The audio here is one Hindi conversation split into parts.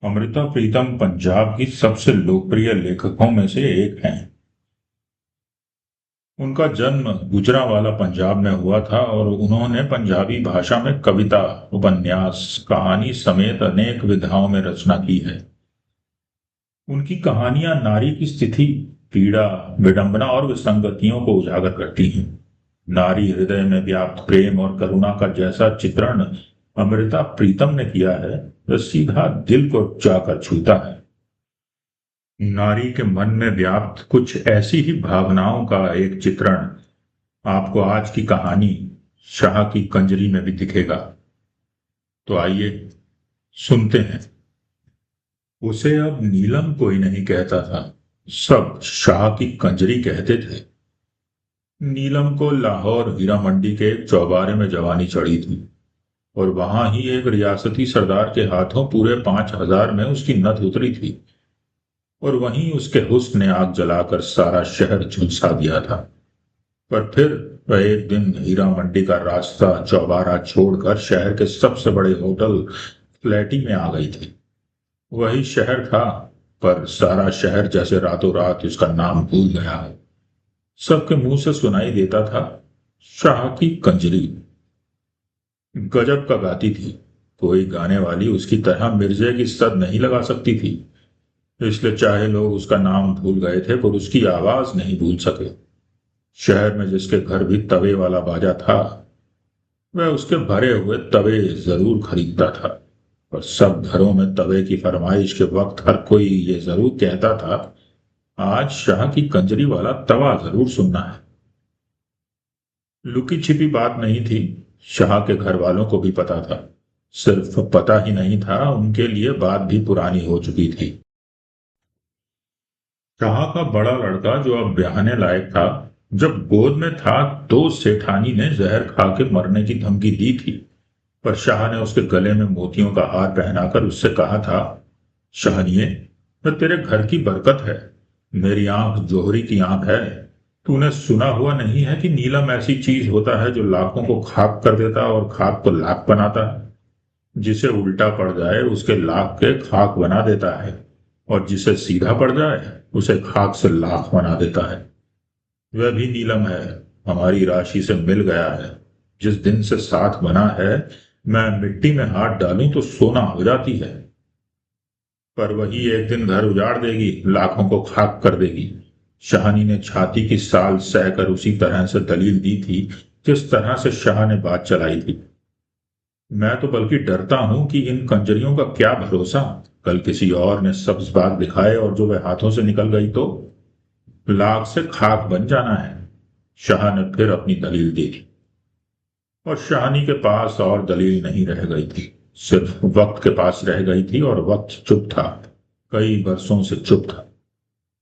अमृता प्रीतम पंजाब की सबसे लोकप्रिय लेखकों में से एक हैं। उनका जन्म गुजरांवाला पंजाब में हुआ था और उन्होंने पंजाबी भाषा में कविता, उपन्यास, कहानी समेत अनेक विधाओं में रचना की है। उनकी कहानियां नारी की स्थिति, पीड़ा, विडंबना और विसंगतियों को उजागर करती हैं। नारी हृदय में व्याप्त प्रेम और करुणा का जैसा चित्रण अमृता प्रीतम ने किया है, वह सीधा दिल को जाकर छूता है। नारी के मन में व्याप्त कुछ ऐसी ही भावनाओं का एक चित्रण आपको आज की कहानी शाह की कंजरी में भी दिखेगा। तो आइए सुनते हैं। उसे अब नीलम कोई नहीं कहता था, सब शाह की कंजरी कहते थे। नीलम को लाहौर हीरा मंडी के एक चौबारे में जवानी चढ़ी थी और वहां ही एक रियासती सरदार के हाथों पूरे 5,000 में उसकी नथ उतरी थी और वहीं उसके हुस्न ने आग जलाकर सारा शहर झुलसा दिया था। पर फिर वह एक दिन हीरा मंडी का रास्ता चौबारा छोड़कर शहर के सबसे बड़े होटल फ्लैटी में आ गई थी। वही शहर था, पर सारा शहर जैसे रातों रात उसका नाम भूल गया है। सबके मुंह से सुनाई देता था, शाह की कंजरी। गजब का गाती थी, कोई गाने वाली उसकी तरह मिर्जे की सद नहीं लगा सकती थी। इसलिए चाहे लोग उसका नाम भूल गए थे, पर उसकी आवाज नहीं भूल सके। शहर में जिसके घर भी तवे वाला बाजा था, वह उसके भरे हुए तवे जरूर खरीदता था। और सब घरों में तवे की फरमाइश के वक्त हर कोई ये जरूर कहता था, आज शाह की कंजरी वाला तवा जरूर सुनना है। लुकी छिपी बात नहीं थी, शाह के घर वालों को भी पता था। सिर्फ पता ही नहीं था, उनके लिए बात भी पुरानी हो चुकी थी। शाह का बड़ा लड़का जो अब ब्याहने लायक था, जब गोद में था तो सेठानी ने जहर खा के मरने की धमकी दी थी। पर शाह ने उसके गले में मोतियों का हार पहनाकर उससे कहा था, शाहनिए, वह तेरे घर की बरकत है। मेरी आंख जोहरी की आंख है। तूने सुना हुआ नहीं है कि नीलम ऐसी चीज होता है जो लाखों को खाक कर देता और खाक को लाख बनाता है। जिसे उल्टा पड़ जाए उसके लाख के खाक बना देता है, और जिसे सीधा पड़ जाए उसे खाक से लाख बना देता है। वह भी नीलम है, हमारी राशि से मिल गया है। जिस दिन से साथ बना है, मैं मिट्टी में हाथ डालूं तो सोना हो जाती है। पर वही एक दिन घर उजाड़ देगी, लाखों को खाक कर देगी। शाहनी ने छाती की साल सहकर उसी तरह से दलील दी थी जिस तरह से शाह ने बात चलाई थी। मैं तो बल्कि डरता हूं कि इन कंजरियों का क्या भरोसा, कल किसी और ने सब्ज बाग दिखाए और जो वह हाथों से निकल गई तो लाख से खाक बन जाना है। शाह ने फिर अपनी दलील दी थी और शाहनी के पास और दलील नहीं रह गई थी। सिर्फ वक्त के पास रह गई थी और वक्त चुप था, कई बरसों से चुप था।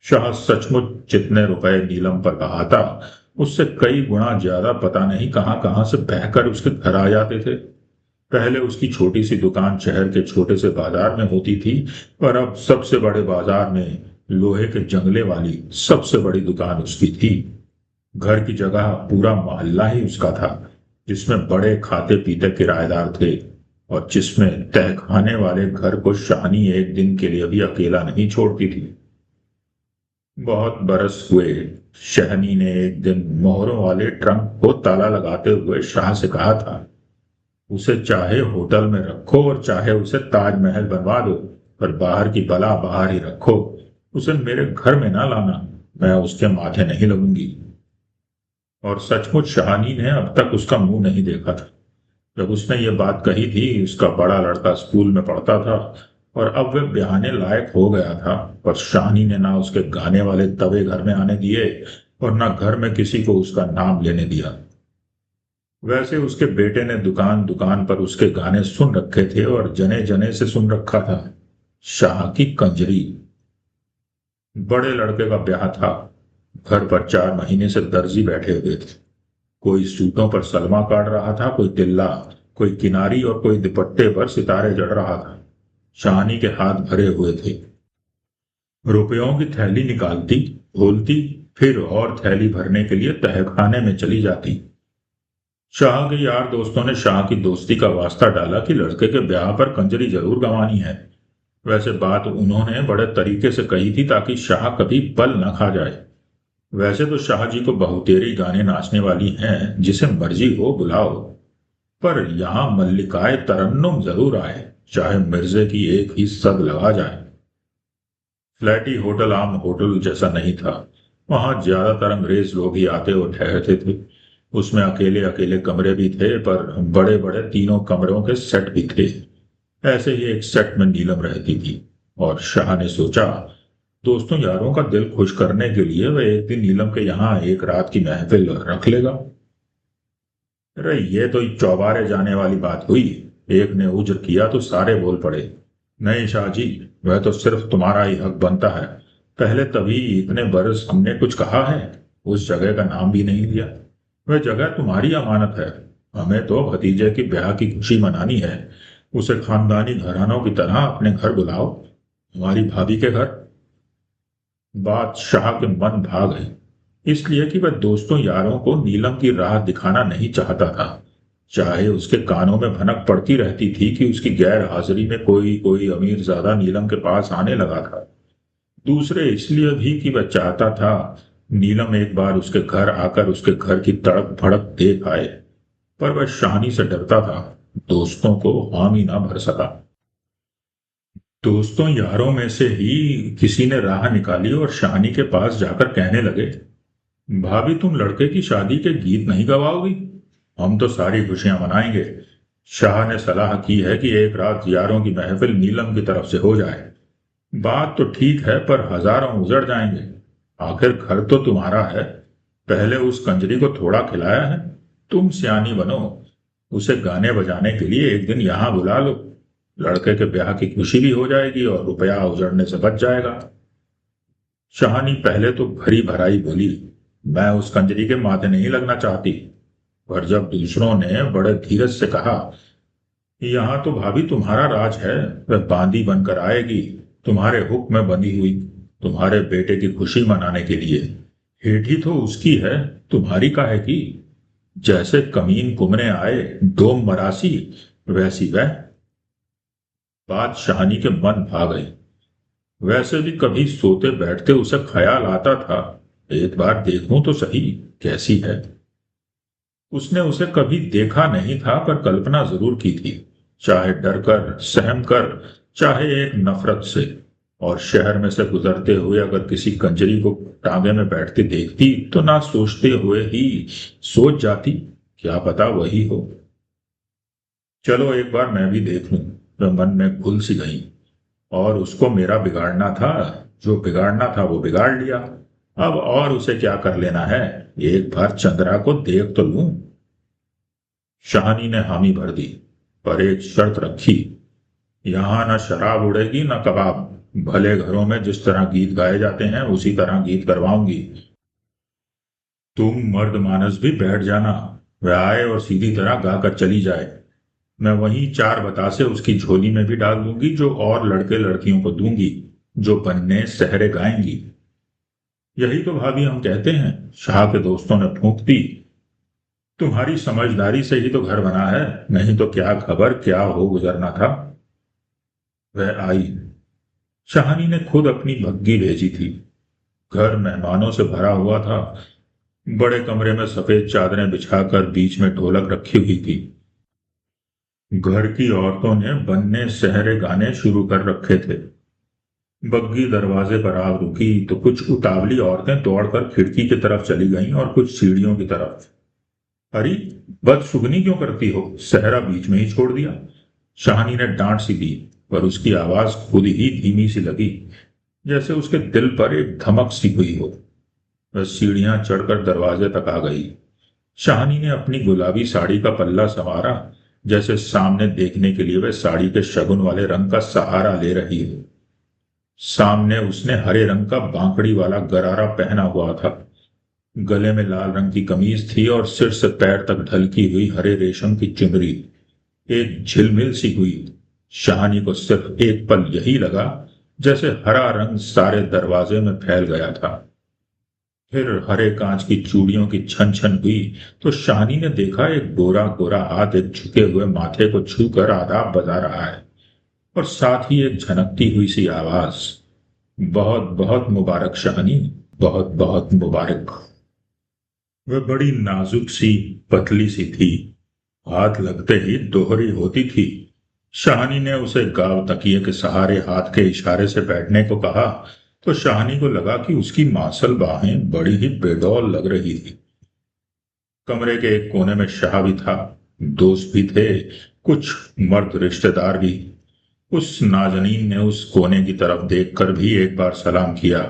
शाह सचमुच जितने रुपए नीलम पर बहाता, उससे कई गुना ज्यादा पता नहीं कहां कहां से बहकर उसके घर आ जाते थे। पहले उसकी छोटी सी दुकान शहर के छोटे से बाजार में होती थी, पर अब सबसे बड़े बाजार में लोहे के जंगले वाली सबसे बड़ी दुकान उसकी थी। घर की जगह पूरा मोहल्ला ही उसका था, जिसमें बड़े खाते पीते किराएदार थे और जिसमें तहखाने वाले घर को शाहनी एक दिन के लिए भी अकेला नहीं छोड़ती थी। बहुत बरस हुए। शहनी ने एक दिन मोहरों वाले ट्रंक को ताला लगाते हुए शाह से कहा था, उसे चाहे होटल में रखो और चाहे उसे ताजमहल बनवा दो, पर बाहर की बला बाहर ही रखो। उसे मेरे घर में ना लाना, मैं उसके माथे नहीं लगूंगी। और सचमुच शहानी ने अब तक उसका मुंह नहीं देखा था। जब उसने ये बात कही थी, उसका बड़ा लड़का स्कूल में पढ़ता था और अब वह ब्याहने लायक हो गया था। पर शाहनी ने ना उसके गाने वाले तवे घर में आने दिए और ना घर में किसी को उसका नाम लेने दिया। वैसे उसके बेटे ने दुकान दुकान पर उसके गाने सुन रखे थे और जने जने से सुन रखा था, शाह की कंजरी। बड़े लड़के का ब्याह था। घर पर 4 महीने से दर्जी बैठे हुए थे। कोई सूटों पर सलमा काट रहा था, कोई तिल्ला, कोई किनारी और कोई दुपट्टे पर सितारे जड़ रहा था। शाहनी के हाथ भरे हुए थे। रुपयों की थैली निकालती, खोलती, फिर और थैली भरने के लिए तहखाने में चली जाती। शाह के यार दोस्तों ने शाह की दोस्ती का वास्ता डाला कि लड़के के ब्याह पर कंजरी जरूर गंवानी है। वैसे बात उन्होंने बड़े तरीके से कही थी ताकि शाह कभी पल न खा जाए। वैसे तो शाह जी को बहुतेरी गाने नाचने वाली हैं, जिसे मर्जी हो बुलाओ, पर यहाँ मल्लिकाए तरन्नुम जरूर आए, चाहे मिर्जे की एक ही सद लगा जाए। फ्लैटी होटल आम होटल जैसा नहीं था। वहां ज्यादातर अंग्रेज लोग ही आते और ठहरते थे। उसमें अकेले अकेले कमरे भी थे, पर बड़े बड़े तीनों कमरों के सेट भी थे। ऐसे ही एक सेट में नीलम रहती थी, और शाह ने सोचा दोस्तों यारों का दिल खुश करने के लिए वह एक दिन नीलम के यहाँ एक रात की महफिल रख लेगा। अरे ये तो चौबारे जाने वाली बात हुई। एक ने उज्र किया तो सारे बोल पड़े, नहीं शाह जी, वह तो सिर्फ तुम्हारा ही हक बनता है। पहले तभी इतने बरस हमने कुछ कहा है, उस जगह का नाम भी नहीं लिया। वह जगह तुम्हारी अमानत है। हमें तो भतीजे की ब्याह की खुशी मनानी है। उसे खानदानी घरानों की तरह अपने घर बुलाओ, हमारी भाभी के घर। बात शाह के मन भा गई, इसलिए कि वह दोस्तों यारों को नीलम की राह दिखाना नहीं चाहता था। चाहे उसके कानों में भनक पड़ती रहती थी कि उसकी गैर हाजिरी में कोई कोई अमीरजादा नीलम के पास आने लगा था। दूसरे इसलिए भी कि वह चाहता था नीलम एक बार उसके घर आकर उसके घर की तड़प भड़क देख आए, पर वह शानी से डरता था, दोस्तों को हामी ना भर सका। दोस्तों यारों में से ही किसी ने राह निकाली और शानी के पास जाकर कहने लगे, भाभी तुम लड़के की शादी के गीत नहीं गवाओगी? हम तो सारी खुशियां मनाएंगे। शाह ने सलाह की है कि एक रात यारों की महफिल नीलम की तरफ से हो जाए। बात तो ठीक है, पर हजारों उजड़ जाएंगे। आखिर घर तो तुम्हारा है। पहले उस कंजरी को थोड़ा खिलाया है। तुम सियानी बनो, उसे गाने बजाने के लिए एक दिन यहां बुला लो। लड़के के ब्याह की खुशी भी हो जाएगी और रुपया उजड़ने से बच जाएगा। शहानी पहले तो भरी भराई बोली, मैं उस कंजरी के माथे नहीं लगना चाहती। पर जब दूसरों ने बड़े धीरज से कहा, यहाँ तो भाभी तुम्हारा राज है, वह बांदी बनकर आएगी, तुम्हारे हुक्म में बंधी हुई, तुम्हारे बेटे की खुशी मनाने के लिए। हेठी तो उसकी है, तुम्हारी काहे की? जैसे कमीन कुमने आए डोम मरासी, वैसी वह। बात शहानी के मन भा गई। वैसे भी कभी सोते बैठते उसे ख्याल आता था, एक बार देखूं तो सही कैसी है। उसने उसे कभी देखा नहीं था, पर कल्पना जरूर की थी, चाहे डर कर सहम कर, चाहे एक नफरत से। और शहर में से गुजरते हुए अगर किसी कंजरी को टांगे में बैठते देखती तो ना सोचते हुए ही सोच जाती, क्या पता वही हो। चलो एक बार मैं भी देख लूं। तो मन में घुल सी गई। और उसको मेरा बिगाड़ना था, जो बिगाड़ना था वो बिगाड़ लिया। अब और उसे क्या कर लेना है, एक बार चंद्रा को देख तो लूं। शाहनी ने हामी भर दी, पर एक शर्त रखी, यहां न शराब उड़ेगी न कबाब। भले घरों में जिस तरह गीत गाए जाते हैं उसी तरह गीत करवाऊंगी। तुम मर्द मानस भी बैठ जाना, वह आए और सीधी तरह गाकर चली जाए। मैं वहीं चार बतासे उसकी झोली में भी डाल दूंगी, जो और लड़के लड़कियों को दूंगी, जो बनने सहरे गाएंगी। यही तो भाभी हम कहते हैं, शाह के दोस्तों ने फूंक दी। तुम्हारी समझदारी से ही तो घर बना है, नहीं तो क्या खबर क्या हो गुजरना था। वह आई। शाहनी ने खुद अपनी भग्गी भेजी थी। घर मेहमानों से भरा हुआ था। बड़े कमरे में सफेद चादरें बिछाकर बीच में ढोलक रखी हुई थी। घर की औरतों ने बनने सहरे गाने शुरू कर रखे थे। बग्गी दरवाजे पर आ रुकी तो कुछ उतावली औरतें दौड़कर खिड़की की तरफ चली गईं और कुछ सीढ़ियों की तरफ। अरे बदसुगनी क्यों करती हो, सहरा बीच में ही छोड़ दिया। शाहनी ने डांट सी दी, पर उसकी आवाज खुद ही धीमी सी लगी, जैसे उसके दिल पर एक धमक सी हुई हो। वह सीढ़ियां चढ़कर दरवाजे तक आ गई। शाहनी ने अपनी गुलाबी साड़ी का पल्ला संवारा, जैसे सामने देखने के लिए वह साड़ी के शगुन वाले रंग का सहारा ले रही हो। सामने उसने हरे रंग का बांकड़ी वाला गरारा पहना हुआ था। गले में लाल रंग की कमीज थी और सिर से पैर तक ढलकी हुई हरे रेशम की चुनरी एक झिलमिल सी हुई। शाहनी को सिर्फ एक पल यही लगा, जैसे हरा रंग सारे दरवाजे में फैल गया था। फिर हरे कांच की चूड़ियों की छन छन हुई तो शाहनी ने देखा एक गोरा गोरा हाथ एक झुके हुए माथे को छूकर आदाब बजा रहा है। और साथ ही एक झनकती हुई सी आवाज, बहुत बहुत मुबारक शाहनी, बहुत बहुत मुबारक। वह बड़ी नाजुक सी, पतली सी थी, हाथ लगते ही दोहरी होती थी। शाहनी ने उसे गांव तकिए के सहारे हाथ के इशारे से बैठने को कहा तो शाहनी को लगा कि उसकी मांसल बाहें बड़ी ही बेडौल लग रही थी। कमरे के एक कोने में शाह भी था, दोस्त भी थे, कुछ मर्द रिश्तेदार भी। उस नाजनीन ने उस कोने की तरफ देखकर भी एक बार सलाम किया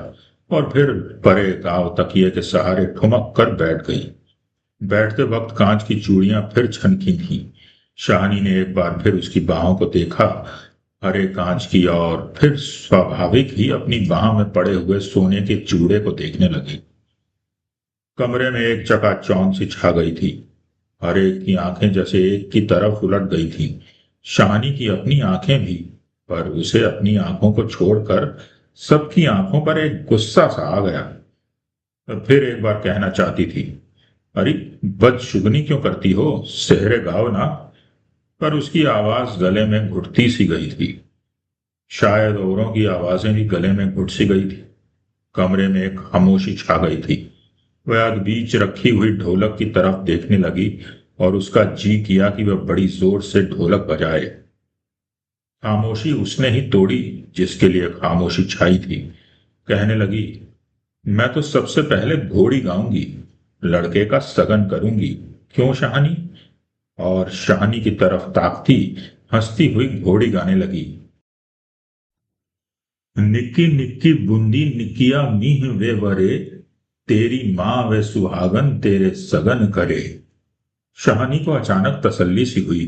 और फिर परे गांव तकिए के सहारे ठुमक कर बैठ गई। बैठते वक्त कांच की चूड़ियां फिर छनकी थीं। शाहनी ने एक बार फिर उसकी बाहों को देखा, हरे कांच की, और फिर स्वाभाविक ही अपनी बाह में पड़े हुए सोने के चूड़े को देखने लगी। कमरे में एक चकाचौंध सी छा गई थी। हर एक की आंखें जैसे एक की तरफ उलट गई थीं। शाहनी की अपनी आंखें भी, पर उसे अपनी आंखों को छोड़कर सबकी आंखों पर एक गुस्सा सा आ गया। फिर एक बार कहना चाहती थी, अरे बदशुगनी क्यों करती हो, सेहरे गाओ ना। पर उसकी आवाज गले में घुटती सी गई थी। शायद औरों की आवाजें भी गले में घुट सी गई थी। कमरे में एक खामोशी छा गई थी। वह अग बीच रखी हुई ढोलक की तरफ देखने लगी और उसका जी किया कि वह बड़ी जोर से ढोलक बजाए। खामोशी उसने ही तोड़ी जिसके लिए खामोशी छाई थी। कहने लगी, मैं तो सबसे पहले घोड़ी गाऊंगी, लड़के का सगन करूंगी। क्यों शाहनी? और शाहनी की तरफ ताकती हंसती हुई घोड़ी गाने लगी। निक्की निक्की बूंदी निकिया मीह वे वरे, तेरी माँ वे सुहागन तेरे सगन करे। शाहनी को अचानक तसल्ली सी हुई,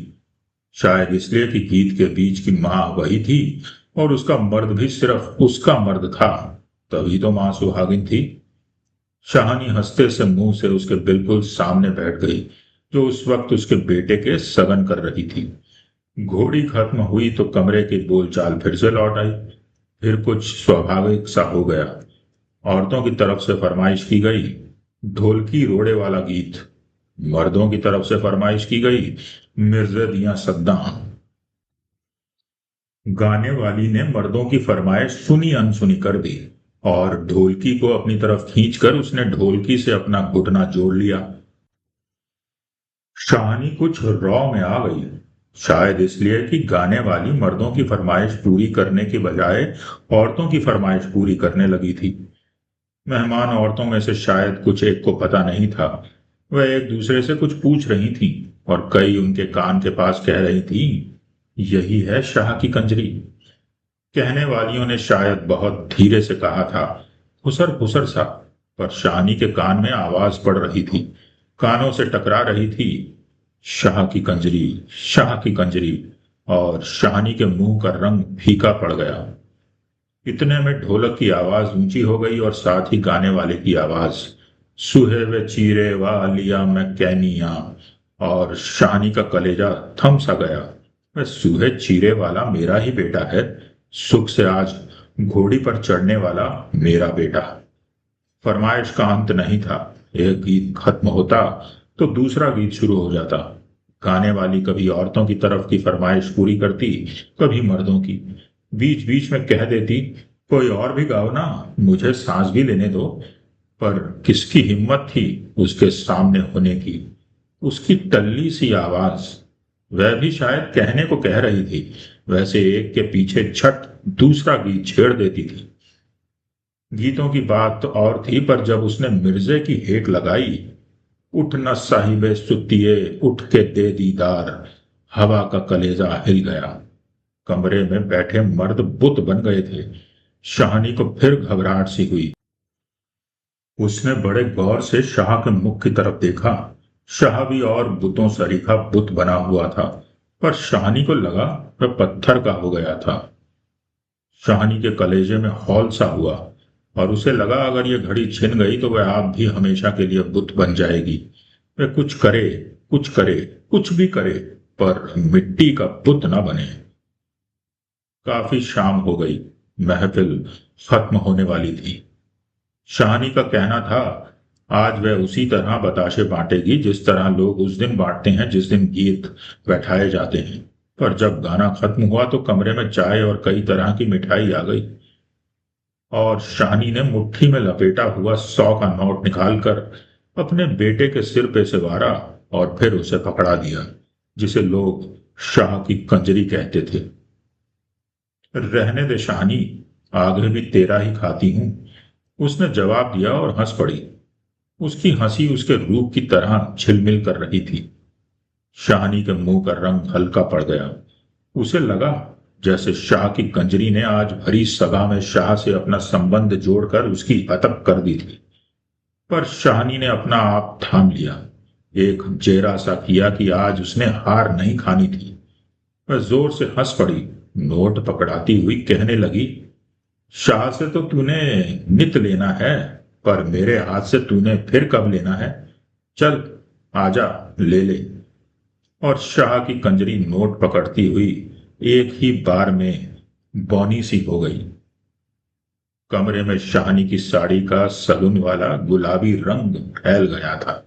शायद इसलिए कि गीत के बीच की माँ वही थी और उसका मर्द भी सिर्फ उसका मर्द था, तभी तो माँ सुहागिन थी। शाहनी हंसते से मुंह से उसके बिल्कुल सामने बैठ गई, जो उस वक्त उसके बेटे के सगन कर रही थी। घोड़ी खत्म हुई तो कमरे की बोलचाल फिर से लौट आई। फिर कुछ स्वाभाविक सा हो गया। औरतों की तरफ से फरमाइश की गई, ढोलकी रोड़े वाला गीत। मर्दों की तरफ से फरमाइश की गई, मिर्जे दियां सद्दा। गाने वाली ने मर्दों की फरमाइश सुनी अनसुनी कर दी और ढोलकी को अपनी तरफ खींचकर उसने ढोलकी से अपना घुटना जोड़ लिया। शाहनी कुछ रौ में आ गई, शायद इसलिए कि गाने वाली मर्दों की फरमाइश पूरी करने के बजाय औरतों की फरमाइश पूरी करने लगी थी। मेहमान औरतों में से शायद कुछ एक को पता नहीं था। वह एक दूसरे से कुछ पूछ रही थी और कई उनके कान के पास कह रही थी, यही है शाह की कंजरी। कहने वालियों ने शायद बहुत धीरे से कहा था, फुसर फुसर सा, पर शाहनी के कान में आवाज पड़ रही थी, कानों से टकरा रही थी, शाह की कंजरी, शाह की कंजरी। और शाहनी के मुंह का रंग फीका पड़ गया। इतने में ढोलक की आवाज ऊंची हो गई और साथ ही गाने वाले की आवाज, सुहे वे चीरे वालिया मैं कैनिया। और शाहनी का कलेजा थम सा गया। वह सूहे चीरे वाला मेरा ही बेटा है, सुख से आज घोड़ी पर चढ़ने वाला मेरा बेटा। फरमाइश का अंत नहीं था। एक गीत खत्म होता तो दूसरा गीत शुरू हो जाता। गाने वाली कभी औरतों की तरफ की फरमाइश पूरी करती, कभी मर्दों की। बीच बीच में कह देती, कोई और भी गाओ ना, मुझे सांस भी लेने दो। पर किसकी हिम्मत थी उसके सामने होने की। उसकी टल्ली सी आवाज, वह भी शायद कहने को कह रही थी, वैसे एक के पीछे छठ दूसरा गीत छेड़ देती थी। गीतों की बात तो और थी, पर जब उसने मिर्जे की हेक लगाई, उठ न साहिबे सुतिए उठ के दे दीदार, हवा का कलेजा हिल गया। कमरे में बैठे मर्द बुत बन गए थे। शाहनी को फिर घबराहट सी हुई। उसने बड़े गौर से शाह के मुख की तरफ देखा। शाह भी और बुतों सरीखा बुत बना हुआ था, पर शाहनी को लगा वह पत्थर का हो गया था। शाहनी के कलेजे में हौल सा हुआ और उसे लगा अगर ये घड़ी छिन गई तो वह आप भी हमेशा के लिए बुत बन जाएगी। वह कुछ करे, कुछ करे, कुछ भी करे, पर मिट्टी का बुत न बने। काफी शाम हो गई, महफिल खत्म होने वाली थी। शाहनी का कहना था, आज वह उसी तरह बताशे बांटेगी जिस तरह लोग उस दिन बांटते हैं जिस दिन गीत बैठाए जाते हैं। पर जब गाना खत्म हुआ तो कमरे में चाय और कई तरह की मिठाई आ गई और शाहनी ने मुट्ठी में लपेटा हुआ 100 का नोट निकालकर अपने बेटे के सिर पे से वारा और फिर उसे पकड़ा दिया, जिसे लोग शाह की कंजरी कहते थे। रहने दे शाहनी, आगे भी तेरा ही खाती हूं, उसने जवाब दिया और हंस पड़ी। उसकी हंसी उसके रूप की तरह झिलमिल कर रही थी। शाहनी के मुंह का रंग हल्का पड़ गया। उसे लगा जैसे शाह की कंजरी ने आज भरी सभा में शाह से अपना संबंध जोड़कर उसकी हतक कर दी थी। पर शाहनी ने अपना आप थाम लिया, एक जेरा सा किया कि आज उसने हार नहीं खानी थी। वह जोर से हंस पड़ी, नोट पकड़ाती हुई कहने लगी, शाह से तो तूने नित लेना है, पर मेरे हाथ से तूने फिर कब लेना है? चल आजा, ले ले। और शाह की कंजरी नोट पकड़ती हुई एक ही बार में बौनी सी हो गई। कमरे में शाहनी की साड़ी का सगुन वाला गुलाबी रंग फैल गया था।